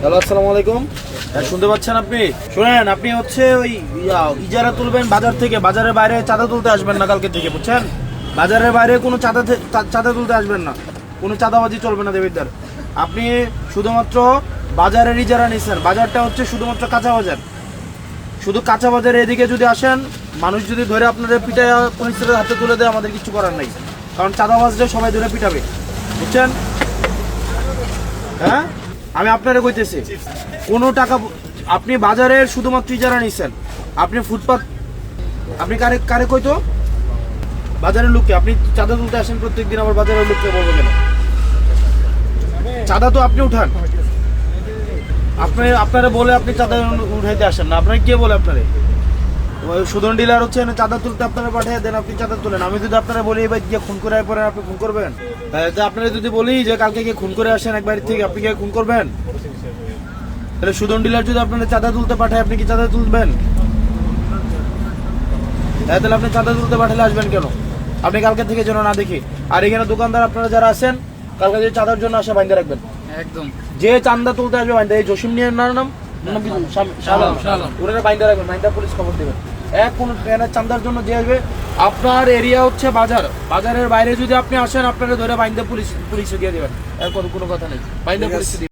Hello, আসসালামু আলাইকুম। শুনতে পাচ্ছেন আপনি? শুনেন, আপনি হচ্ছে ওই ইজারা তুলবেন বাজার থেকে, বাজারের বাইরে চাঁদা তুলতে আসবেন না কালকে থেকে, বুঝছেন? বাজারের বাইরে কোনো চাঁদা তুলতে আসবেন না, কোনো চাঁদাবাজি চলবে না দেবিদ্দার। আপনি শুধুমাত্র বাজারের ইজারা নিচ্ছেন, বাজারটা হচ্ছে শুধুমাত্র কাঁচা বাজার। শুধু কাঁচা বাজারে এদিকে যদি আসেন, মানুষ যদি ধরে আপনাদের পিটায় পুলিশের হাতে তুলে দেয়, আমাদের কিছু করার নাই, কারণ চাঁদাবাজরা সবাই ধরে পিটাবে, বুঝছেন? হ্যাঁ, আমি আপনারা কইতেছি, কোনো টাকা আপনি বাজারের শুধুমাত্র ইজারা নিচ্ছেন। আপনি ফুটপাত, আপনি কারে কারে কইতো বাজারের লোককে আপনি চাঁদা তুলতে আসেন প্রত্যেকদিন, আবার বাজারের লোককে বলবো কেন? চাঁদা তো আপনি উঠান, আপনারা বলে আপনি চাঁদা উঠাইতে আসেন না। আপনার কে বলে? আপনারে সুদন ডিলার হচ্ছে চাঁদা তুলতে আপনারা পাঠিয়ে দেন, আপনি চাঁদা তুলেন। আমি যদি আপনারা বলি এবার গিয়ে খুন করে পরে আপনি খুন করবেন? আপনারা যদি বলি যে কালকে গিয়ে খুন করে আসেন এক বাড়ির থেকে, আপনি গিয়ে খুন করবেন? তাহলে সুদন ডিলার যদি আপনারা চাঁদা তুলতে পাঠায়, আপনি কি চাঁদা তুলবেন? তাহলে আপনি চাঁদা তুলতে পাঠালে আসবেন কেন? আপনি কালকে থেকে যেন না দেখি। আর এখানে দোকানদার আপনারা যারা আছেন, কালকে যদি চাঁদার জন্য আসে বাইন্দা রাখবেন একদম। যে চাঁদা তুলতে আসবে বাইন্দা, এই জসিম নিয়ে নাম ওনারা বাইন্দা রাখবেন, বাইন্দা পুলিশ খবর দেবেন। কোন চাঁদার জন্য যে আসবে, আপনার এরিয়া হচ্ছে বাজার, বাজারের বাইরে যদি আপনি আসেন, আপনারা ধরে বাইন্দা পুলিশে দিয়ে দেবেন। এর কোনো কথা নেই, বাইন্দা পুলিশে দিবেন।